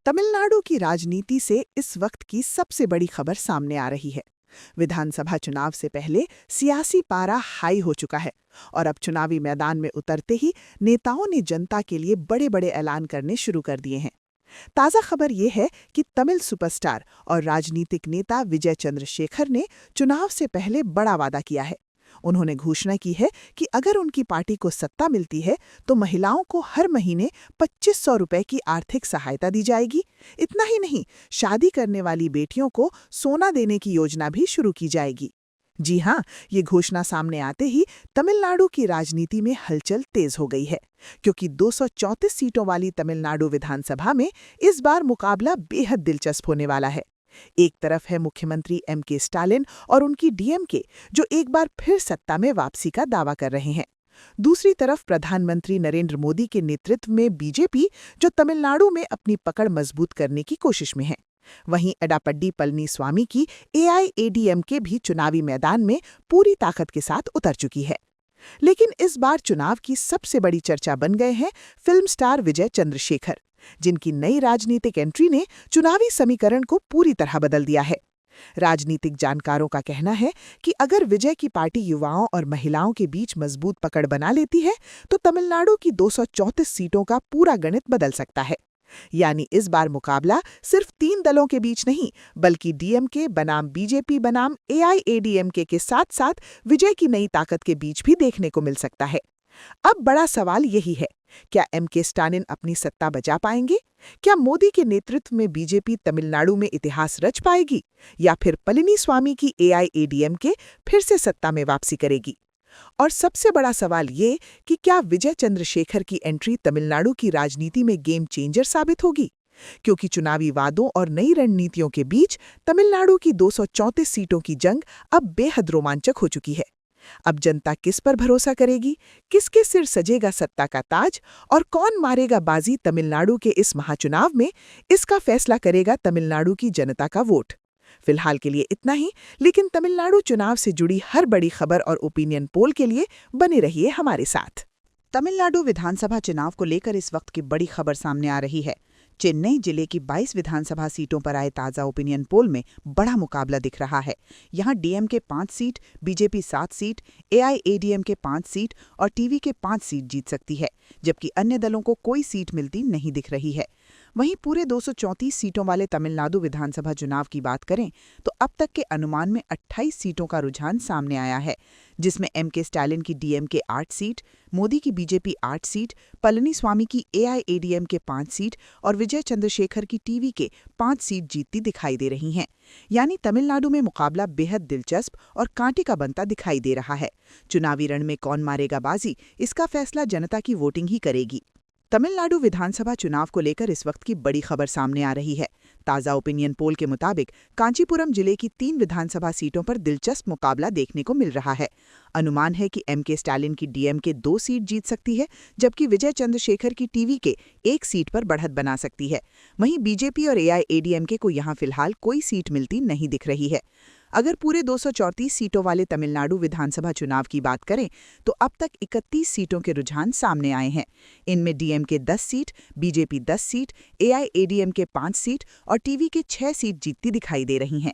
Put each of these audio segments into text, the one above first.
तमिलनाडु की राजनीति से इस वक्त की सबसे बड़ी खबर सामने आ रही है। विधानसभा चुनाव से पहले सियासी पारा हाई हो चुका है और अब चुनावी मैदान में उतरते ही नेताओं ने जनता के लिए बड़े बड़े ऐलान करने शुरू कर दिए हैं। ताज़ा खबर ये है कि तमिल सुपरस्टार और राजनीतिक नेता विजय चंद्रशेखर ने चुनाव से पहले बड़ा वादा किया है। उन्होंने घोषणा की है कि अगर उनकी पार्टी को सत्ता मिलती है तो महिलाओं को हर महीने 2500 रुपए की आर्थिक सहायता दी जाएगी। इतना ही नहीं, शादी करने वाली बेटियों को सोना देने की योजना भी शुरू की जाएगी। जी हाँ, ये घोषणा सामने आते ही तमिलनाडु की राजनीति में हलचल तेज हो गई है, क्योंकि 234 सीटों वाली तमिलनाडु विधानसभा में इस बार मुकाबला बेहद दिलचस्प होने वाला है। एक तरफ है मुख्यमंत्री एम.के. स्टालिन और उनकी डीएमके, जो एक बार फिर सत्ता में वापसी का दावा कर रहे हैं। दूसरी तरफ प्रधानमंत्री नरेंद्र मोदी के नेतृत्व में बीजेपी, जो तमिलनाडु में अपनी पकड़ मजबूत करने की कोशिश में है। वहीं एडापड्डी पलनीस्वामी की एआईएडीएमके भी चुनावी मैदान में पूरी ताकत के साथ उतर चुकी है। लेकिन इस बार चुनाव की सबसे बड़ी चर्चा बन गए हैं फिल्म स्टार विजय चंद्रशेखर, जिनकी नई राजनीतिक एंट्री ने चुनावी समीकरण को पूरी तरह बदल दिया है। राजनीतिक जानकारों का कहना है कि अगर विजय की पार्टी युवाओं और महिलाओं के बीच मजबूत पकड़ बना लेती है तो तमिलनाडु की 234 सीटों का पूरा गणित बदल सकता है। यानी इस बार मुकाबला सिर्फ 3 दलों के बीच नहीं, बल्कि डीएमके बनाम बीजेपी बनाम एआईएडीएमके के साथ साथ विजय की नई ताकत के बीच भी देखने को मिल सकता है। अब बड़ा सवाल यही है, क्या एम.के. स्टालिन अपनी सत्ता बचा पाएंगे? क्या मोदी के नेतृत्व में बीजेपी तमिलनाडु में इतिहास रच पाएगी, या फिर पलनीस्वामी की एआईएडीएमके फिर से सत्ता में वापसी करेगी? और सबसे बड़ा सवाल ये कि क्या विजय चंद्रशेखर की एंट्री तमिलनाडु की राजनीति में गेम चेंजर साबित होगी? क्योंकि चुनावी वादों और नई रणनीतियों के बीच तमिलनाडु की 234 सीटों की जंग अब बेहद रोमांचक हो चुकी है। अब जनता किस पर भरोसा करेगी, किसके सिर सजेगा सत्ता का ताज और कौन मारेगा बाजी तमिलनाडु के इस महाचुनाव में, इसका फैसला करेगा तमिलनाडु की जनता का वोट। फिलहाल के लिए इतना ही, लेकिन तमिलनाडु चुनाव से जुड़ी हर बड़ी खबर और ओपिनियन पोल के लिए बने रहिए हमारे साथ। तमिलनाडु विधानसभा चुनाव को लेकर इस वक्त की बड़ी खबर सामने आ रही है। चेन्नई जिले की 22 विधानसभा सीटों पर आए ताज़ा ओपिनियन पोल में बड़ा मुकाबला दिख रहा है। यहां DMK 5 seat, BJP 7 seat, AIADMK 5 seat और टीवी के 5 सीट जीत सकती है, जबकि अन्य दलों को कोई सीट मिलती नहीं दिख रही है। वहीं पूरे 234 सीटों वाले तमिलनाडु विधानसभा चुनाव की बात करें तो अब तक के अनुमान में 28 सीटों का रुझान सामने आया है, जिसमें एम.के. स्टालिन की डीएमके 8 सीट, मोदी की बीजेपी 8 सीट, पलनीस्वामी की एआईएडीएमके 5 सीट और विजय चंद्रशेखर की टीवी के 5 सीट जीतती दिखाई दे रही हैं। यानी तमिलनाडु में मुकाबला बेहद दिलचस्प और कांटे का बनता दिखाई दे रहा है। चुनावी रण में कौन मारेगा बाजी, इसका फैसला जनता की वोटिंग ही करेगी। तमिलनाडु विधानसभा चुनाव को लेकर इस वक्त की बड़ी खबर सामने आ रही है। ताज़ा ओपिनियन पोल के मुताबिक कांचीपुरम जिले की 3 विधानसभा सीटों पर दिलचस्प मुकाबला देखने को मिल रहा है। अनुमान है कि एम.के. स्टालिन की डीएमके 2 सीट जीत सकती है, जबकि विजय चंद्रशेखर की टीवी के 1 सीट पर बढ़त बना सकती है। वहीं बीजेपी और एआईएडीएमके को यहां फिलहाल कोई सीट मिलती नहीं दिख रही है। अगर पूरे 234 सीटों वाले तमिलनाडु विधानसभा चुनाव की बात करें तो अब तक 31 सीटों के रुझान सामने आए हैं। इनमें DMK 10 seat, BJP 10 seat, AIADMK 5 seat और टीवी के 6 सीट जीतती दिखाई दे रही हैं।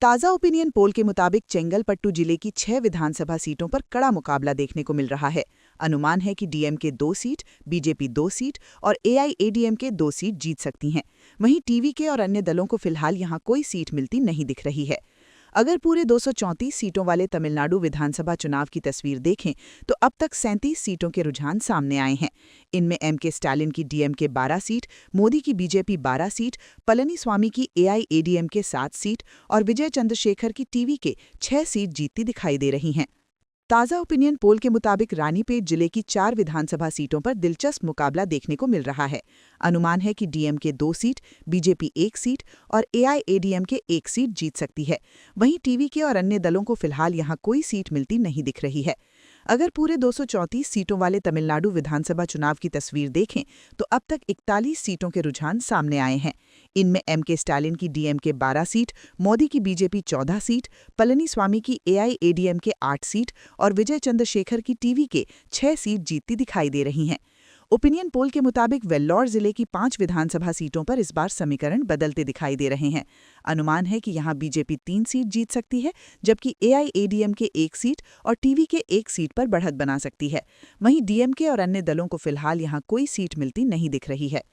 ताज़ा ओपिनियन पोल के मुताबिक चेंगलपट्टू जिले की 6 विधानसभा सीटों पर कड़ा मुकाबला देखने को मिल रहा है। अनुमान है कि डीएमके 2 सीट, बीजेपी 2 सीट और एआईएडीएमके 2 सीट जीत सकती हैं। वहीं टीवी के और अन्य दलों को फिलहाल यहां कोई सीट मिलती नहीं दिख रही है। अगर पूरे 234 सीटों वाले तमिलनाडु विधानसभा चुनाव की तस्वीर देखें तो अब तक 37 सीटों के रुझान सामने आए हैं। इनमें एम.के. स्टालिन की डीएमके 12 सीट, मोदी की बीजेपी 12 सीट, पलनीस्वामी की एआईएडीएमके 7 सीट और विजय चंद्रशेखर की टीवी के 6 सीट जीतती दिखाई दे रही हैं। ताज़ा ओपिनियन पोल के मुताबिक रानीपेट जिले की 4 विधानसभा सीटों पर दिलचस्प मुकाबला देखने को मिल रहा है। अनुमान है कि डीएमके 2 सीट, बीजेपी 1 सीट और एआईएडीएमके 1 सीट जीत सकती है। वहीं टीवी के और अन्य दलों को फिलहाल यहां कोई सीट मिलती नहीं दिख रही है। अगर पूरे 234 सीटों वाले तमिलनाडु विधानसभा चुनाव की तस्वीर देखें तो अब तक 41 सीटों के रुझान सामने आए हैं। इनमें एम.के. स्टालिन की डीएमके 12 सीट, मोदी की बीजेपी 14 सीट, पलनीस्वामी की एआईएडीएमके 8 सीट और विजय चंद्रशेखर की टीवी के 6 सीट जीतती दिखाई दे रही हैं। ओपिनियन पोल के मुताबिक वेल्लोर जिले की 5 विधानसभा सीटों पर इस बार समीकरण बदलते दिखाई दे रहे हैं। अनुमान है कि यहां बीजेपी 3 सीट जीत सकती है, जबकि एआईएडीएमके 1 सीट और टीवीके 1 सीट पर बढ़त बना सकती है। वहीं डीएमके और अन्य दलों को फिलहाल यहां कोई सीट मिलती नहीं दिख रही है।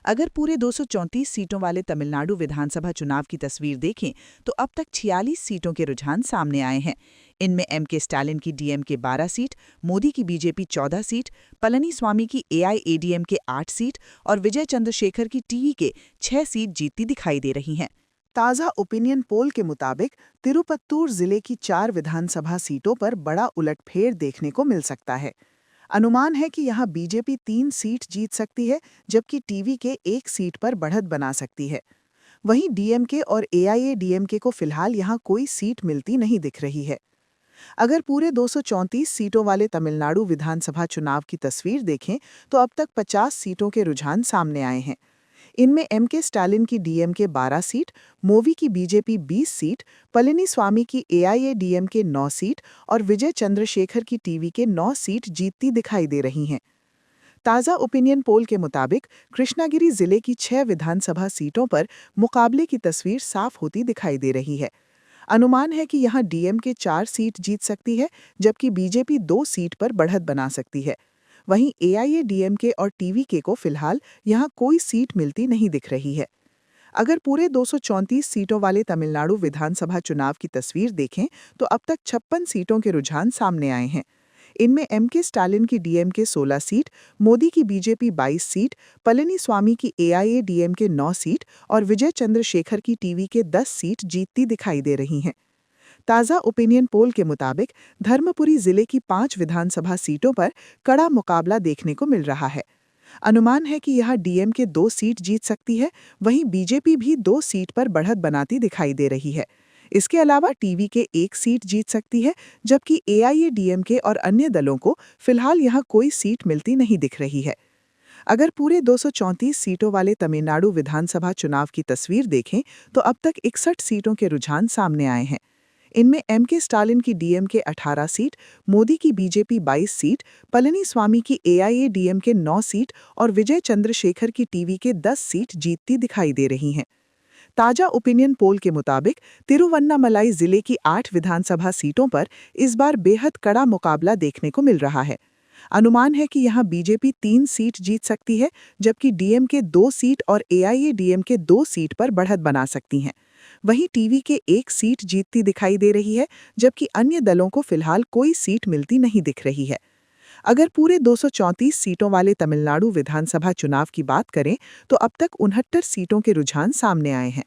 अगर पूरे 234 सीटों वाले तमिलनाडु विधानसभा चुनाव की तस्वीर देखें तो अब तक 46 सीटों के रुझान सामने आए हैं। इनमें एमके स्टालिन की डीएमके 12 सीट, मोदी की बीजेपी 14 सीट, पलनीस्वामी की एआईएडीएमके 8 सीट और विजय चंद्रशेखर की टीवीके 6 सीट जीतती दिखाई दे रही हैं। ताज़ा ओपिनियन पोल के मुताबिक तिरुपत्तूर जिले की 4 विधानसभा सीटों पर बड़ा उलटफेर देखने को मिल सकता है। अनुमान है कि यहां बीजेपी 3 सीट जीत सकती है, जबकि टीवीके 1 सीट पर बढ़त बना सकती है। वहीं डीएमके और एआईएडीएमके को फिलहाल यहां कोई सीट मिलती नहीं दिख रही है। अगर पूरे 234 सीटों वाले तमिलनाडु विधानसभा चुनाव की तस्वीर देखें तो अब तक 50 सीटों के रुझान सामने आए हैं। इनमें एमके स्टालिन की डीएमके 12 सीट, मोवी की बीजेपी 20 सीट, पलनीस्वामी की एआईएडीएमके 9 सीट और विजय चंद्रशेखर की टीवीके 9 सीट जीतती दिखाई दे रही हैं। ताज़ा ओपिनियन पोल के मुताबिक कृष्णागिरी जिले की 6 विधानसभा सीटों पर मुकाबले की तस्वीर साफ होती दिखाई दे रही है। अनुमान है कि यहां डीएमके 4 सीट जीत सकती है, जबकि बीजेपी 2 सीट पर बढ़त बना सकती है। वहीं एआईएडीएमके और टीवीके को फिलहाल यहां कोई सीट मिलती नहीं दिख रही है। अगर पूरे 234 सीटों वाले तमिलनाडु विधानसभा चुनाव की तस्वीर देखें तो अब तक 56 सीटों के रुझान सामने आए हैं। इनमें एमके स्टालिन की डीएमके 16 सीट, मोदी की बीजेपी 22 सीट, पलनीस्वामी की एआईएडीएमके 9 सीट और विजय चंद्रशेखर की टीवीके 10 सीट जीतती दिखाई दे रही हैं। ताज़ा ओपिनियन पोल के मुताबिक धर्मपुरी जिले की 5 विधानसभा सीटों पर कड़ा मुकाबला देखने को मिल रहा है। अनुमान है कि यह डीएमके 2 सीट जीत सकती है, वहीं बीजेपी भी 2 सीट पर बढ़त बनाती दिखाई दे रही है। इसके अलावा टीवीके 1 सीट जीत सकती है, जबकि एआईएडीएमके और अन्य दलों को फिलहाल यहां कोई सीट मिलती नहीं दिख रही है। अगर पूरे 234 सीटों वाले तमिलनाडु विधानसभा चुनाव की तस्वीर देखें तो अब तक 61 सीटों के रुझान सामने आए हैं। इनमें एमके स्टालिन की डीएमके 18 सीट, मोदी की बीजेपी 22 सीट, पलनीस्वामी की एआईएडीएमके 9 सीट और विजय चंद्रशेखर की टीवीके 10 सीट जीतती दिखाई दे रही हैं। ताजा ओपिनियन पोल के मुताबिक तिरुवन्नामलाई जिले की 8 विधानसभा सीटों पर इस बार बेहद कड़ा मुकाबला देखने को मिल रहा है। अनुमान है कि यहां बीजेपी 3 सीट जीत सकती है, जबकि डीएमके 2 सीट और एआईएडीएमके 2 सीट पर बढ़त बना सकती हैं। वहीं टीवीके 1 सीट जीतती दिखाई दे रही है, जबकि अन्य दलों को फिलहाल कोई सीट मिलती नहीं दिख रही है। अगर पूरे 234 सीटों वाले तमिलनाडु विधानसभा चुनाव की बात करें तो अब तक 69 सीटों के रुझान सामने आए हैं।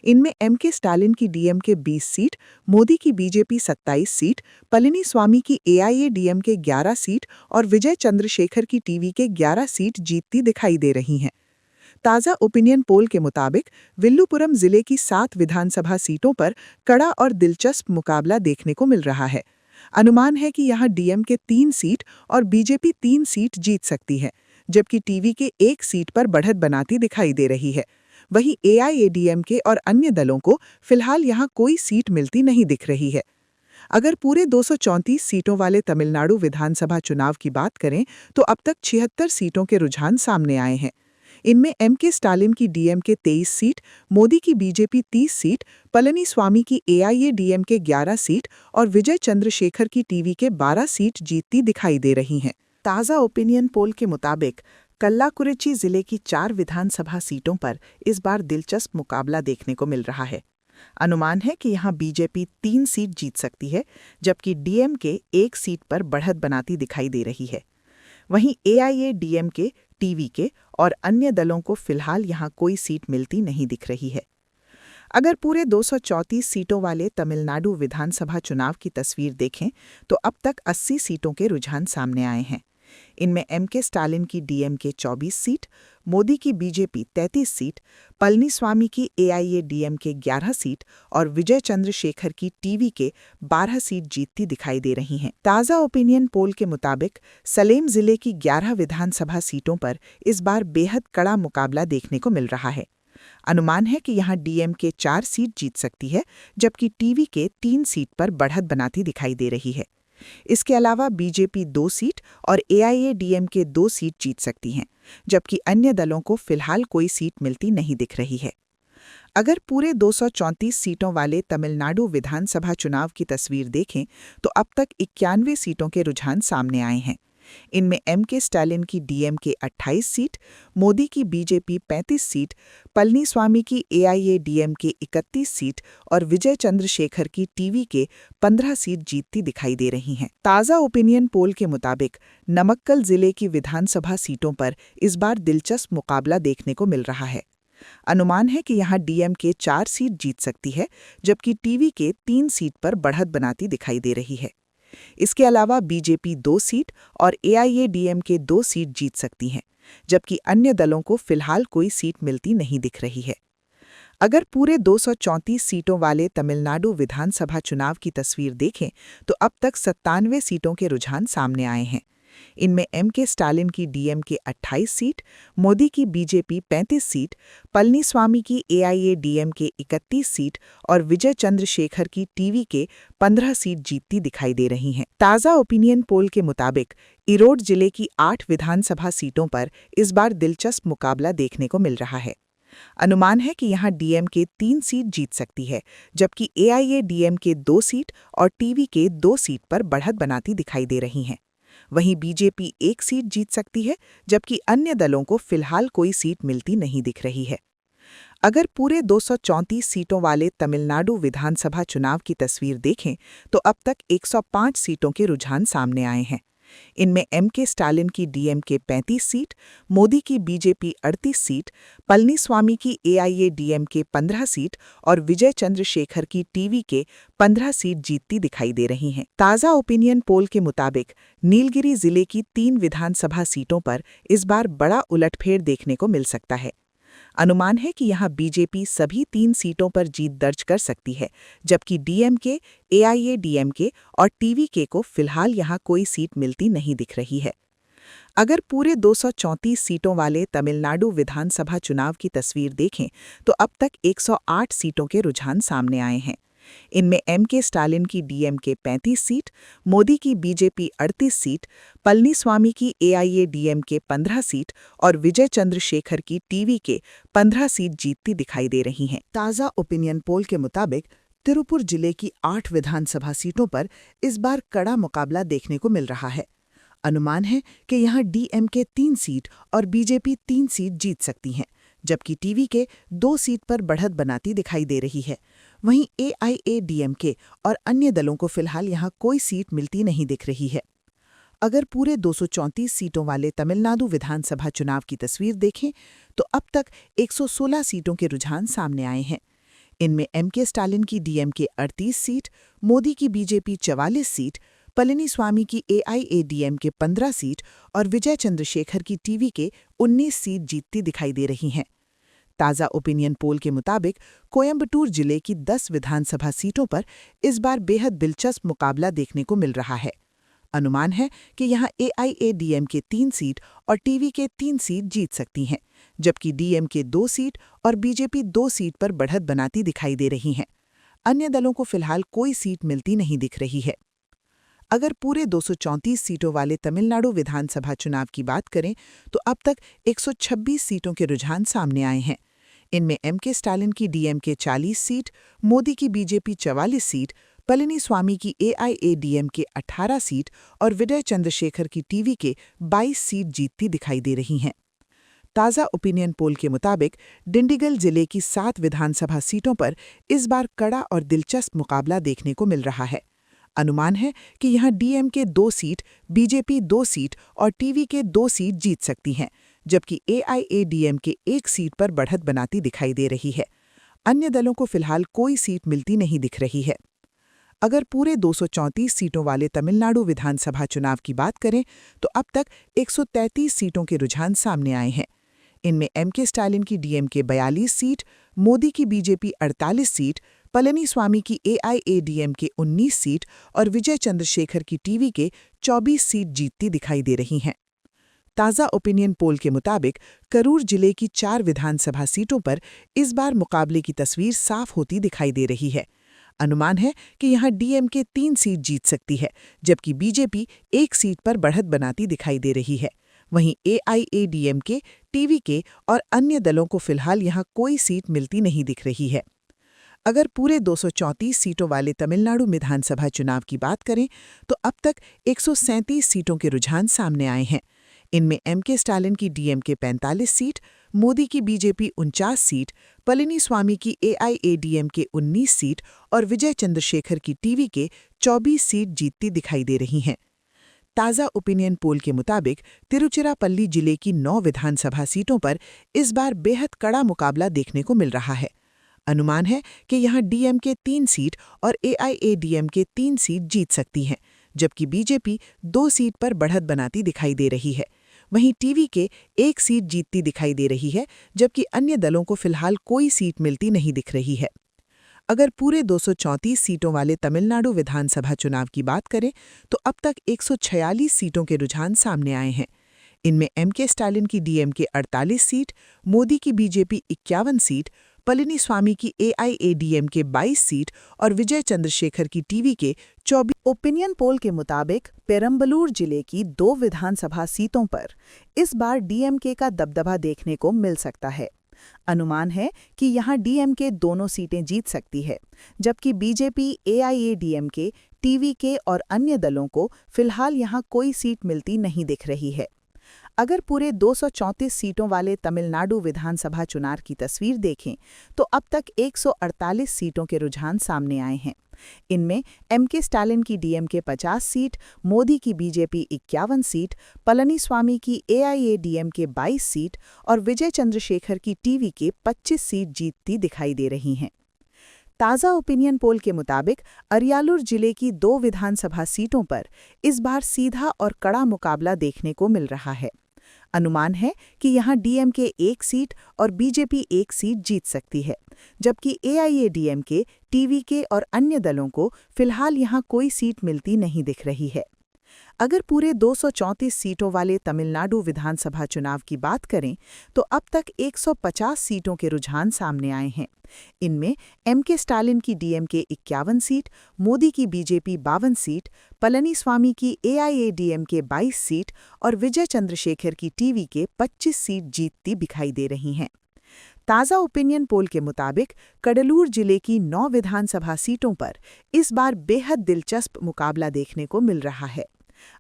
इनमें एमके स्टालिन की डीएमके 20 सीट, मोदी की बीजेपी 27 सीट, पलनीस्वामी की एआईएडीएमके 11 सीट और विजय चंद्रशेखर की टीवीके 11 सीट जीतती दिखाई दे रही हैं। ताज़ा ओपिनियन पोल के मुताबिक विल्लुपुरम जिले की 7 विधानसभा सीटों पर कड़ा और दिलचस्प मुकाबला देखने को मिल रहा है। अनुमान है कि यहां डीएमके 3 सीट और बीजेपी 3 सीट जीत सकती है, जबकि टीवीके 1 सीट पर बढ़त बनाती दिखाई दे रही है। वहीं एआईएडीएमके और अन्य दलों को फिलहाल यहां कोई सीट मिलती नहीं दिख रही है। अगर पूरे 234 सीटों वाले तमिलनाडु विधानसभा चुनाव की बात करें तो अब तक 76 सीटों के रुझान सामने आए हैं। इनमें एमके स्टालिन की डीएमके 23 सीट, मोदी की बीजेपी 30 सीट, पलनीस्वामी की एआईएडीएमके 11 सीट और विजय चंद्रशेखर की टीवीके 12 सीट जीतती दिखाई दे रही हैं। ताज़ा ओपिनियन पोल के मुताबिक कल्लाकुरिची जिले की 4 विधानसभा सीटों पर इस बार दिलचस्प मुकाबला देखने को मिल रहा है। अनुमान है कि यहां बीजेपी 3 सीट जीत सकती है, जबकि डीएमके 1 सीट पर बढ़त बनाती दिखाई दे रही है। वहीं एआईएडीएमके, टीवीके और अन्य दलों को फिलहाल यहां कोई सीट मिलती नहीं दिख रही है। अगर पूरे 234 सीटों वाले तमिलनाडु विधानसभा चुनाव की तस्वीर देखें तो अब तक 80 सीटों के रुझान सामने आए हैं। इनमें एमके स्टालिन की डीएमके 24 सीट, मोदी की बीजेपी 33 सीट, पलनीस्वामी की एआईएडीएमके 11 सीट और विजय चंद्रशेखर की टीवीके 12 सीट जीतती दिखाई दे रही हैं। ताज़ा ओपिनियन पोल के मुताबिक सलेम जिले की 11 विधानसभा सीटों पर इस बार बेहद कड़ा मुकाबला देखने को मिल रहा है। अनुमान है कि यहां डीएमके 4 सीट जीत सकती है, जबकि टीवीके 3 सीट पर बढ़त बनाती दिखाई दे रही है। इसके अलावा बीजेपी 2 सीट और एआईएडीएमके 2 सीट जीत सकती हैं, जबकि अन्य दलों को फिलहाल कोई सीट मिलती नहीं दिख रही है। अगर पूरे 234 सीटों वाले तमिलनाडु विधानसभा चुनाव की तस्वीर देखें तो अब तक 91 सीटों के रुझान सामने आए हैं। इनमें एम.के. स्टालिन की डीएमके 28 सीट, मोदी की बीजेपी 35 सीट, पलनीस्वामी की एआईएडीएमके 31 सीट और विजय चंद्रशेखर की टीवी के 15 सीट जीतती दिखाई दे रही हैं। ताज़ा ओपिनियन पोल के मुताबिक नमक्कल जिले की विधानसभा सीटों पर इस बार दिलचस्प मुकाबला देखने को मिल रहा है। अनुमान है कि यहां डीएमके 4 सीट जीत सकती है, जबकि टीवी के 3 सीट पर बढ़त बनाती दिखाई दे रही है। इसके अलावा बीजेपी 2 सीट और एआईएडीएमके 2 सीट जीत सकती हैं, जबकि अन्य दलों को फिलहाल कोई सीट मिलती नहीं दिख रही है। अगर पूरे 234 सीटों वाले तमिलनाडु विधानसभा चुनाव की तस्वीर देखें तो अब तक 97 सीटों के रुझान सामने आए हैं। इनमें एम.के. स्टालिन की डीएमके 28 सीट, मोदी की बीजेपी 35 सीट, पलनीस्वामी की एआईएडीएमके 31 सीट और विजय चंद्रशेखर की टीवी के 15 सीट जीतती दिखाई दे रही हैं। ताज़ा ओपिनियन पोल के मुताबिक इरोड जिले की 8 विधानसभा सीटों पर इस बार दिलचस्प मुकाबला देखने को मिल रहा है। अनुमान है कि यहां डीएमके 3 सीट जीत सकती है, जबकि एआईएडीएमके 2 सीट और टीवी के 2 सीट पर बढ़त बनाती दिखाई दे रही हैं। वहीं बीजेपी 1 सीट जीत सकती है, जबकि अन्य दलों को फिलहाल कोई सीट मिलती नहीं दिख रही है। अगर पूरे 234 सीटों वाले तमिलनाडु विधानसभा चुनाव की तस्वीर देखें तो अब तक 105 सीटों के रुझान सामने आए हैं। इनमें एम.के. स्टालिन की डीएमके 35 सीट, मोदी की बीजेपी 38 सीट, पलनीस्वामी की एआईएडीएमके 15 सीट और विजय चंद्रशेखर की टीवी के 15 सीट जीतती दिखाई दे रही हैं। ताज़ा ओपिनियन पोल के मुताबिक नीलगिरी जिले की 3 विधानसभा सीटों पर इस बार बड़ा उलटफेर देखने को मिल सकता है। अनुमान है कि यहां बीजेपी सभी 3 सीटों पर जीत दर्ज कर सकती है, जबकि डीएमके, एआईएडीएमके और टीवीके को फिलहाल यहां कोई सीट मिलती नहीं दिख रही है। अगर पूरे 234 सीटों वाले तमिलनाडु विधानसभा चुनाव की तस्वीर देखें तो अब तक 108 सीटों के रुझान सामने आए हैं। इनमें एम.के. स्टालिन की डीएमके 35 सीट, मोदी की बीजेपी 38 सीट, पलनीस्वामी की एआईएडीएमके 15 सीट और विजय चंद्रशेखर की टीवी के 15 सीट जीतती दिखाई दे रही हैं। ताज़ा ओपिनियन पोल के मुताबिक तिरुपुर जिले की 8 विधानसभा सीटों पर इस बार कड़ा मुकाबला देखने को मिल रहा है। अनुमान है कि यहां डीएमके 3 सीट और बीजेपी 3 सीट जीत सकती हैं, जबकि टीवी के 2 सीट पर बढ़त बनाती दिखाई दे रही है। वहीं एआईएडीएमके और अन्य दलों को फिलहाल यहां कोई सीट मिलती नहीं दिख रही है। अगर पूरे 234 सीटों वाले तमिलनाडु विधानसभा चुनाव की तस्वीर देखें तो अब तक 116 सीटों के रुझान सामने आए हैं। इनमें एम.के. स्टालिन की डीएमके 38 सीट, मोदी की बीजेपी 44 सीट, पलनीस्वामी की एआईएडीएमके 15 सीट और विजय चंद्रशेखर की टीवी के 19 सीट जीतती दिखाई दे रही हैं। ताज़ा ओपिनियन पोल के मुताबिक कोयंबटूर जिले की 10 विधानसभा सीटों पर इस बार बेहद दिलचस्प मुकाबला देखने को मिल रहा है। अनुमान है कि यहां एआईएडीएमके 3 सीट और टीवी के 3 सीट जीत सकती हैं, जबकि डीएमके 2 सीट और बीजेपी 2 सीट पर बढ़त बनाती दिखाई दे रही हैं। अन्य दलों को फिलहाल कोई सीट मिलती नहीं दिख रही है। अगर पूरे 234 सीटों वाले तमिलनाडु विधानसभा चुनाव की बात करें तो अब तक 126 सीटों के रुझान सामने आए हैं। इनमें एम.के. स्टालिन की डीएमके 40 सीट, मोदी की बीजेपी 44 सीट, पलनीस्वामी की एआईएडीएमके 18 सीट और विजय चंद्रशेखर की टीवी के 22 सीट जीतती दिखाई दे रही हैं। ताज़ा ओपिनियन पोल के मुताबिक डिंडीगल जिले की 7 विधानसभा सीटों पर इस बार कड़ा और दिलचस्प मुकाबला देखने को मिल रहा है। अनुमान है कि यहां डीएमके 2 सीट, बीजेपी 2 सीट और टीवी के 2 सीट जीत सकती हैं, जबकि एआईएडीएमके 1 सीट पर बढ़त बनाती दिखाई दे रही है। अन्य दलों को फिलहाल कोई सीट मिलती नहीं दिख रही है। अगर पूरे 234 सीटों वाले तमिलनाडु विधानसभा चुनाव की बात करें तो अब तक 133 सीटों के रुझान सामने आए हैं। इनमें एम.के. स्टालिन की डीएमके 42 सीट, मोदी की बीजेपी 48 सीट, पलनीस्वामी की एआईएडीएमके 19 सीट और विजय चंद्रशेखर की टीवी के 24 सीट जीतती दिखाई दे रही हैं। ताज़ा ओपिनियन पोल के मुताबिक करूर जिले की 4 विधानसभा सीटों पर इस बार मुकाबले की तस्वीर साफ होती दिखाई दे रही है। अनुमान है कि यहाँ डीएमके 3 सीट जीत सकती है, जबकि बीजेपी 1 सीट पर बढ़त बनाती दिखाई दे रही है। वहीं एआईएडीएमके, टीवीके और अन्य दलों को फिलहाल यहाँ कोई सीट मिलती नहीं दिख रही है। अगर पूरे 234 सीटों वाले तमिलनाडु विधानसभा चुनाव की बात करें तो अब तक 137 सीटों के रुझान सामने आए हैं। इनमें एमके स्टालिन की डीएमके 45 सीट, मोदी की बीजेपी 49 सीट, पलनीस्वामी की एआईएडीएमके 19 सीट और विजय चंद्रशेखर की टीवीके 24 सीट जीतती दिखाई दे रही हैं। ताज़ा ओपिनियन पोल के मुताबिक तिरुचिरापल्ली जिले की 9 विधानसभा सीटों पर इस बार बेहद कड़ा मुकाबला देखने को मिल रहा है। अनुमान है कि यहाँ डीएमके 3 सीट और एआईएडीएमके 3 सीट जीत सकती हैं, जबकि बीजेपी 2 सीट पर बढ़त बनाती दिखाई दे रही है। वहीं टीवीके 1 सीट जीतती दिखाई दे रही है, जबकि अन्य दलों को फिलहाल कोई सीट मिलती नहीं दिख रही है। अगर पूरे 234 सीटों वाले तमिलनाडु विधानसभा चुनाव की बात करें तो अब तक 146 सीटों के रुझान सामने आए हैं। इनमें एमके स्टालिन की डीएमके 48 सीट, मोदी की बीजेपी 51 सीट, पलनीस्वामी की एआईएडीएमके 22 सीट और विजय चंद्रशेखर की टीवीके 24। ओपिनियन पोल के मुताबिक पेरम्बलूर जिले की 2 विधानसभा सीटों पर इस बार डीएमके का दबदबा देखने को मिल सकता है। अनुमान है कि यहां डीएमके दोनों सीटें जीत सकती है, जबकि बीजेपी, एआईएडीएमके, टीवीके और अन्य दलों को फिलहाल यहां कोई सीट मिलती नहीं दिख रही है। अगर पूरे 234 सीटों वाले तमिलनाडु विधानसभा चुनाव की तस्वीर देखें तो अब तक 148 सीटों के रुझान सामने आए हैं। इनमें एमके स्टालिन की डीएमके 50 सीट, मोदी की बीजेपी 51 सीट, पलनीस्वामी की एआईएडीएमके 22 सीट और विजय चंद्रशेखर की टीवीके 25 सीट जीतती दिखाई दे रही हैं। ताज़ा ओपिनियन पोल के मुताबिक अरियालूर जिले की 2 विधानसभा सीटों पर इस बार सीधा और कड़ा मुकाबला देखने को मिल रहा है। अनुमान है कि यहां डीएमके 1 सीट और बीजेपी 1 सीट जीत सकती है, जबकि एआईएडीएमके, टीवीके और अन्य दलों को फिलहाल यहां कोई सीट मिलती नहीं दिख रही है। अगर पूरे 234 सीटों वाले तमिलनाडु विधानसभा चुनाव की बात करें तो अब तक 150 सीटों के रुझान सामने आए हैं। इनमें एमके स्टालिन की डीएमके 51 सीट, मोदी की बीजेपी 52 सीट, पलनीस्वामी की एआईएडीएमके 22 सीट और विजय चंद्रशेखर की टीवीके 25 सीट जीतती दिखाई दे रही हैं। ताज़ा ओपिनियन पोल के मुताबिक कडलूर जिले की 9 विधानसभा सीटों पर इस बार बेहद दिलचस्प मुकाबला देखने को मिल रहा है।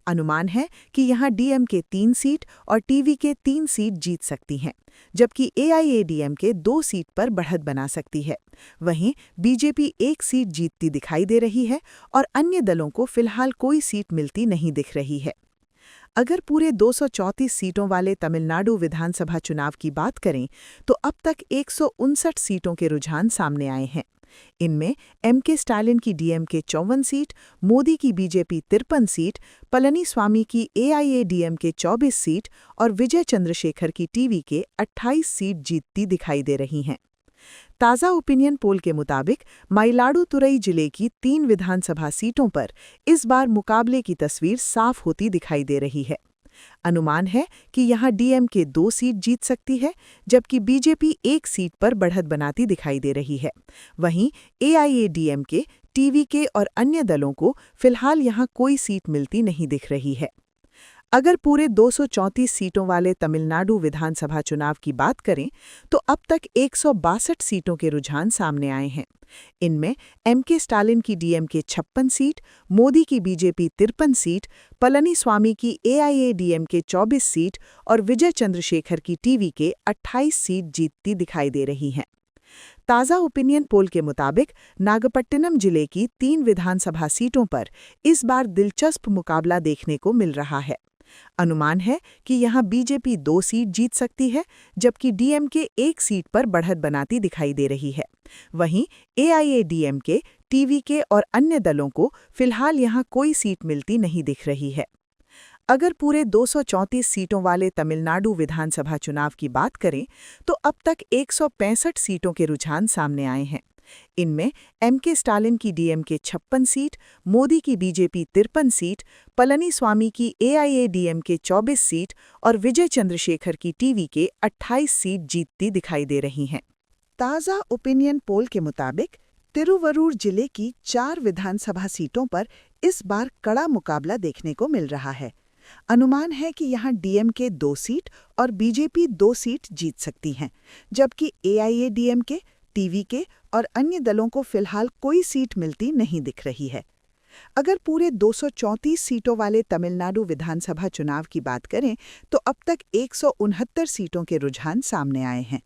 अनुमान है कि यहां डीएमके 3 सीट और टीवीके 3 सीट जीत सकती हैं, जबकि एआईएडीएमके 2 सीट पर बढ़त बना सकती है। वहीं बीजेपी 1 सीट जीतती दिखाई दे रही है और अन्य दलों को फिलहाल कोई सीट मिलती नहीं दिख रही है। अगर पूरे 234 सीटों वाले तमिलनाडु विधानसभा चुनाव की बात करें तो अब तक 159 सीटों के रुझान सामने आए हैं। इनमें एमके स्टालिन की डीएमके 54 सीट, मोदी की बीजेपी 53 सीट, पलनीस्वामी की एआईएडीएमके 24 सीट और विजय चंद्रशेखर की टीवीके 28 सीट जीतती दिखाई दे रही हैं। ताज़ा ओपिनियन पोल के मुताबिक मयिलाडुतुरई जिले की 3 विधानसभा सीटों पर इस बार मुकाबले की तस्वीर साफ होती दिखाई दे रही है। अनुमान है कि यहां डीएमके 2 सीट जीत सकती है, जबकि बीजेपी 1 सीट पर बढ़त बनाती दिखाई दे रही है। वहीं एआईएडीएमके, टीवीके और अन्य दलों को फिलहाल यहां कोई सीट मिलती नहीं दिख रही है। अगर पूरे 234 सीटों वाले तमिलनाडु विधानसभा चुनाव की बात करें तो अब तक 162 सीटों के रुझान सामने आए हैं। इनमें एमके स्टालिन की डीएमके 56 सीट, मोदी की बीजेपी 53 सीट, पलनीस्वामी की एआईएडीएमके 24 सीट और विजय चंद्रशेखर की टीवीके 28 सीट जीतती दिखाई दे रही हैं। ताज़ा ओपिनियन पोल के मुताबिक नागपट्टिनम जिले की 3 विधानसभा सीटों पर इस बार दिलचस्प मुकाबला देखने को मिल रहा है। अनुमान है कि यहां बीजेपी 2 सीट जीत सकती है, जबकि डीएमके 1 सीट पर बढ़त बनाती दिखाई दे रही है। वहीं एआईएडीएमके, टीवीके और अन्य दलों को फिलहाल यहां कोई सीट मिलती नहीं दिख रही है। अगर पूरे 234 सीटों वाले तमिलनाडु विधानसभा चुनाव की बात करें तो अब तक 165 सीटों के रुझान सामने आए हैं। इनमें एमके स्टालिन की डीएमके 56 सीट, मोदी की बीजेपी 53 सीट, पलनीस्वामी की एआईएडीएमके 24 सीट और विजय चंद्रशेखर की टीवीके 28 सीट जीतती दिखाई दे रही हैं। ताज़ा ओपिनियन पोल के मुताबिक तिरुवरूर जिले की 4 विधानसभा सीटों पर इस बार कड़ा मुकाबला देखने को मिल रहा है। अनुमान है कि यहां डीएमके 2 सीट और बीजेपी 2 सीट जीत सकती हैं, जबकि एआईएडीएमके, टीवीके और अन्य दलों को फिलहाल कोई सीट मिलती नहीं दिख रही है। अगर पूरे 234 सीटों वाले तमिलनाडु विधानसभा चुनाव की बात करें तो अब तक 169 सीटों के रुझान सामने आए हैं।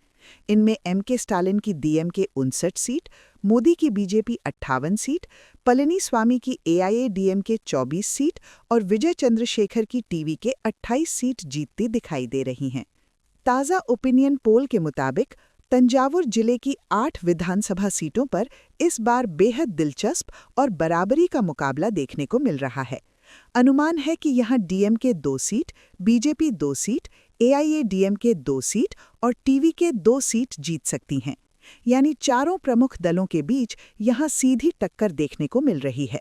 इनमें एमके स्टालिन की डीएमके 59 सीट, मोदी की बीजेपी 58 सीट, पलनीस्वामी की एआईएडीएमके 24 सीट और विजय चंद्रशेखर की टीवीके 28 सीट जीतती दिखाई दे रही हैं। ताज़ा ओपिनियन पोल के मुताबिक तंजावुर जिले की 8 विधानसभा सीटों पर इस बार बेहद दिलचस्प और बराबरी का मुकाबला देखने को मिल रहा है। अनुमान है कि यहां DMK 2 seat, BJP 2 seat, AIADMK 2 seat और टीवीके 2 सीट जीत सकती हैं। यानी चारों प्रमुख दलों के बीच यहां सीधी टक्कर देखने को मिल रही है।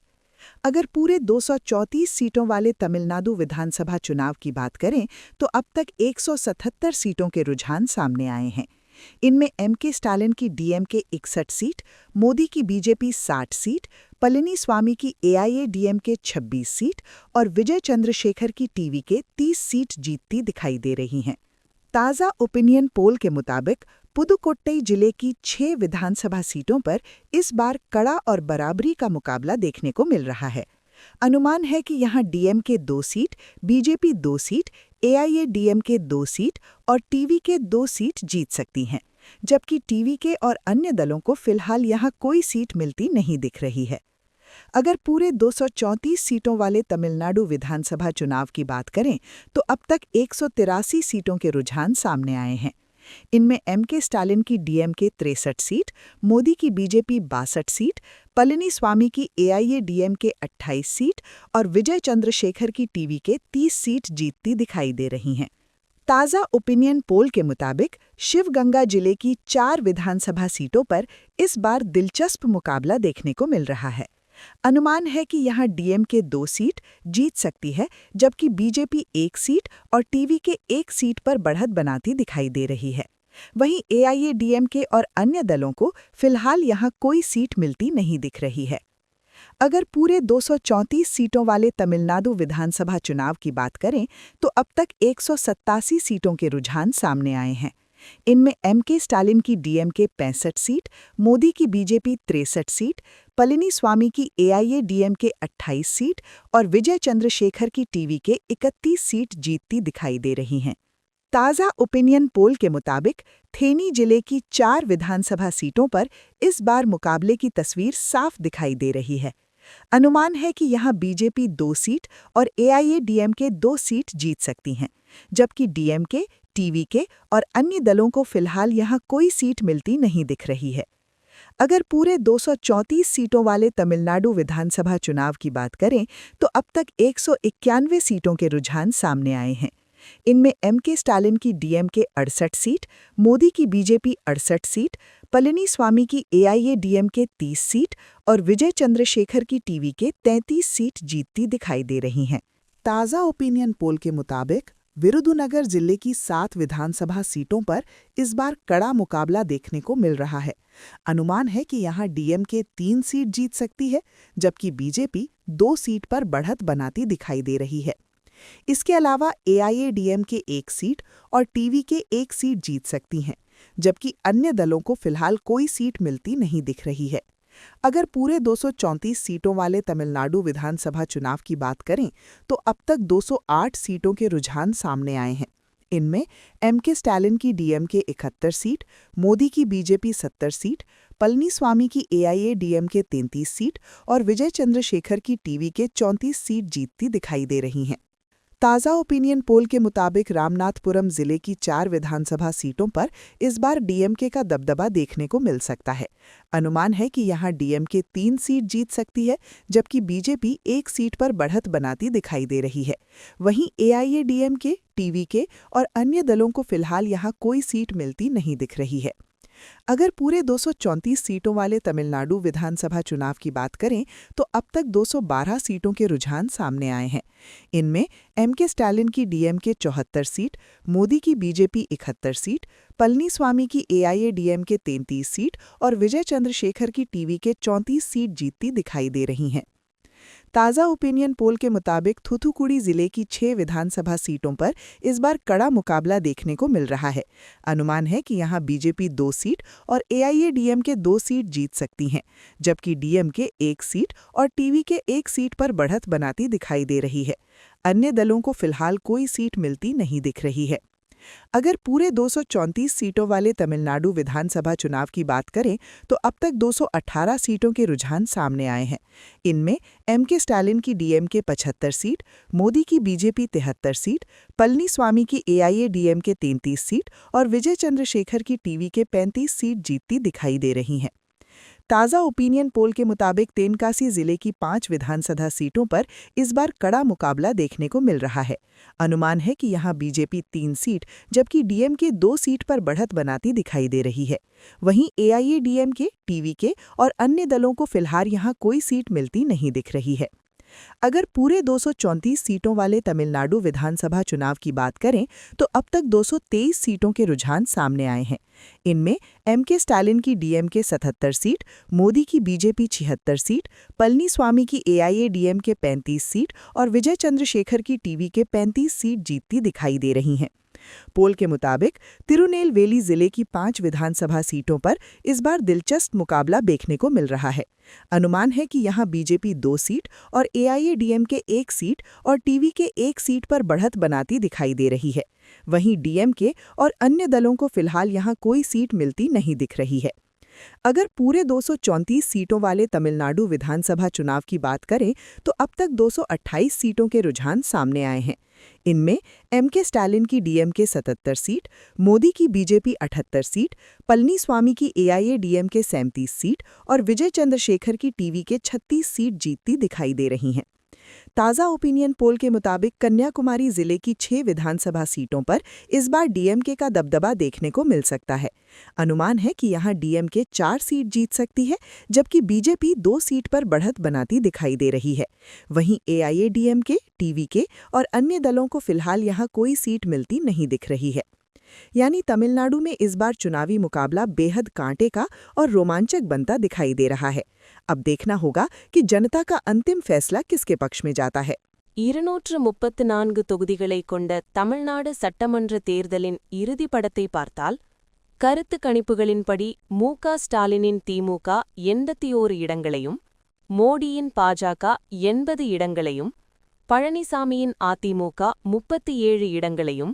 अगर पूरे 234 सीटों वाले तमिलनाडु विधानसभा चुनाव की बात करें तो अब तक 177 सीटों के रुझान सामने आए हैं। इनमें एमके स्टालिन की डीएमके 61 सीट, मोदी की बीजेपी 60 सीट, पलनीस्वामी की एआईएडीएमके 26 सीट और विजय चंद्रशेखर की टीवीके 30 सीट जीतती दिखाई दे रही हैं। ताज़ा ओपिनियन पोल के मुताबिक पुदुकोट्टई जिले की 6 विधानसभा सीटों पर इस बार कड़ा और बराबरी का मुकाबला देखने को मिल रहा है। अनुमान है कि यहां DMK 2 seat, BJP 2 seat, AIADMK 2 seat और टीवीके 2 सीट जीत सकती हैं, जबकि टीवीके और अन्य दलों को फिलहाल यहां कोई सीट मिलती नहीं दिख रही है। अगर पूरे 234 सीटों वाले तमिलनाडु विधानसभा चुनाव की बात करें तो अब तक 183 सीटों के रुझान सामने आए हैं। इनमें एमके स्टालिन की डीएमके 63 सीट, मोदी की बीजेपी 62 सीट, पलनीस्वामी की एआईएडीएमके 28 सीट और विजय चंद्रशेखर की टीवीके 30 सीट जीतती दिखाई दे रही हैं। ताज़ा ओपिनियन पोल के मुताबिक शिवगंगा जिले की 4 विधानसभा सीटों पर इस बार दिलचस्प मुकाबला देखने को मिल रहा है। अनुमान है कि यहां डीएमके 2 सीट जीत सकती है, जबकि बीजेपी 1 सीट और टीवीके 1 सीट पर बढ़त बनाती दिखाई दे रही है। वहीं एआईएडीएमके और अन्य दलों को फिलहाल यहां कोई सीट मिलती नहीं दिख रही है। अगर पूरे 234 सीटों वाले तमिलनाडु विधानसभा चुनाव की बात करें तो अब तक 187 सीटों के रुझान सामने आए हैं। इनमें एमके स्टालिन की डीएमके 65 सीट, मोदी की बीजेपी 63 सीट, पलनीस्वामी की एआईएडीएमके 28 सीट और विजय चंद्रशेखर की टीवीके 31 सीट जीतती दिखाई दे रही हैं। ताज़ा ओपिनियन पोल के मुताबिक थेनी जिले की 4 विधानसभा सीटों पर इस बार मुकाबले की तस्वीर साफ दिखाई दे रही है। अनुमान है कि यहां बीजेपी 2 सीट और एआईएडीएमके 2 सीट जीत सकती हैं, जबकि डीएमके, टीवीके और अन्य दलों को फिलहाल यहां कोई सीट मिलती नहीं दिख रही है। अगर पूरे 234 सीटों वाले तमिलनाडु विधानसभा चुनाव की बात करें तो अब तक 191 सीटों के रुझान सामने आए हैं। इनमें एमके स्टालिन की डीएमके 68 सीट, मोदी की बीजेपी 68 सीट, पलनीस्वामी की एआईएडीएमके 30 सीट और विजय चंद्रशेखर की टीवीके 33 सीट जीतती दिखाई दे रही हैं। ताज़ा ओपिनियन पोल के मुताबिक विरुधुनगर जिले की 7 विधानसभा सीटों पर इस बार कड़ा मुकाबला देखने को मिल रहा है। अनुमान है कि यहां डीएमके 3 सीट जीत सकती है, जबकि बीजेपी 2 सीट पर बढ़त बनाती दिखाई दे रही है। इसके अलावा एआईएडीएमके 1 सीट और टीवीके 1 सीट जीत सकती हैं, जबकि अन्य दलों को फिलहाल कोई सीट मिलती नहीं दिख रही है। अगर पूरे 234 सीटों वाले तमिलनाडु विधानसभा चुनाव की बात करें तो अब तक 208 सीटों के रुझान सामने आए हैं। इनमें एमके स्टालिन की डीएमके 71 सीट, मोदी की बीजेपी 70 सीट, पलनीस्वामी की एआईएडीएमके 33 सीट और विजय चंद्रशेखर की टीवीके 34 सीट जीतती दिखाई दे रही हैं। ताज़ा ओपिनियन पोल के मुताबिक रामनाथपुरम जिले की 4 विधानसभा सीटों पर इस बार डीएमके का दबदबा देखने को मिल सकता है। अनुमान है कि यहां डीएमके 3 सीट जीत सकती है, जबकि बीजेपी 1 सीट पर बढ़त बनाती दिखाई दे रही है। वहीं एआईएडीएमके, टीवीके और अन्य दलों को फिलहाल यहां कोई सीट मिलती नहीं दिख रही है। अगर पूरे 234 सीटों वाले तमिलनाडु विधानसभा चुनाव की बात करें तो अब तक 212 सीटों के रुझान सामने आए हैं। इनमें एम.के. स्टालिन की डीएमके 74 सीट, मोदी की बीजेपी 71 सीट, पलनीस्वामी की एआईएडीएमके 33 सीट और विजय चंद्रशेखर की टीवीके 34 सीट जीतती दिखाई दे रही हैं। ताज़ा ओपिनियन पोल के मुताबिक थूथुकुडी जिले की 6 विधानसभा सीटों पर इस बार कड़ा मुकाबला देखने को मिल रहा है। अनुमान है कि यहां बीजेपी 2 सीट और एआईएडीएमके 2 सीट जीत सकती हैं, जबकि डीएमके 1 सीट और टीवीके 1 सीट पर बढ़त बनाती दिखाई दे रही है। अन्य दलों को फिलहाल कोई सीट मिलती नहीं दिख रही है। अगर पूरे 234 सीटों वाले तमिलनाडु विधानसभा चुनाव की बात करें तो अब तक 218 सीटों के रुझान सामने आए हैं। इनमें एम.के. स्टालिन की डीएमके 75 सीट, मोदी की बीजेपी 73 सीट, पलनीस्वामी की एआईएडीएमके 33 सीट और विजय चंद्रशेखर की टीवीके 35 सीट जीतती दिखाई दे रही हैं। ताज़ा ओपिनियन पोल के मुताबिक तेनकासी जिले की 5 विधानसभा सीटों पर इस बार कड़ा मुकाबला देखने को मिल रहा है। अनुमान है कि यहां बीजेपी 3 सीट जबकि डीएमके 2 सीट पर बढ़त बनाती दिखाई दे रही है। वहीं एआईएडीएमके, टीवीके और अन्य दलों को फिलहाल यहां कोई सीट मिलती नहीं दिख रही है। अगर पूरे 234 सीटों वाले तमिलनाडु विधानसभा चुनाव की बात करें तो अब तक 223 सीटों के रुझान सामने आए हैं। इनमें एम.के. स्टालिन की डीएमके 77 सीट, मोदी की बीजेपी 76 सीट, पलनीस्वामी की एआईएडीएमके 35 सीट और विजय चंद्रशेखर की टीवीके 35 सीट जीतती दिखाई दे रही हैं। पोल के मुताबिक तिरुनेलवेली जिले की 5 विधानसभा सीटों पर इस बार दिलचस्प मुकाबला देखने को मिल रहा है। अनुमान है कि यहां बीजेपी 2 सीट और एआईएडीएमके 1 सीट और टीवीके 1 सीट पर बढ़त बनाती दिखाई दे रही है। वहीं डीएमके और अन्य दलों को फिलहाल यहां कोई सीट मिलती नहीं दिख रही है। अगर पूरे 234 सीटों वाले तमिलनाडु विधानसभा चुनाव की बात करें तो अब तक 228 सीटों के रुझान सामने आए हैं। इनमें एम.के. स्टालिन की डीएमके 77 सीट, मोदी की बीजेपी 78 सीट, पलनीस्वामी की एआईएडीएमके 37 सीट और विजय चंद्रशेखर की टीवीके 36 सीट जीतती दिखाई दे रही हैं। ताज़ा ओपिनियन पोल के मुताबिक कन्याकुमारी जिले की 6 विधानसभा सीटों पर इस बार डीएमके का दबदबा देखने को मिल सकता है। अनुमान है कि यहां डीएमके 4 सीट जीत सकती है, जबकि बीजेपी 2 सीट पर बढ़त बनाती दिखाई दे रही है। वहीं एआईएडीएमके, टीवीके और अन्य दलों को फिलहाल यहां कोई सीट मिलती नहीं दिख रही है। यानी तमिलनाडु में इस बार चुनावी मुकाबला बेहद कांटे का और रोमांचक बनता दिखाई दे रहा है। अब देखना होगा कि जनता का अंतिम फैसला किसके पक्ष में जाता है। 234 தொகுதிகளை கொண்ட தமிழ்நாடு சட்டமன்ற தேர்தலின் இறுதி படத்தை பார்த்தால் கருத்து கணிப்புகளின்படி மு.க. ஸ்டாலினின் திமுக 81 இடங்களையும், மோடியின் பாஜக 80 இடங்களையும், பழனிசாமியின் அதிமுக 37 இடங்களையும்,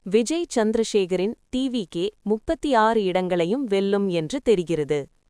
விஜய் சந்திரசேகரின் டிவிகே 36 இடங்களையும் வெல்லும் என்று தெரிகிறது.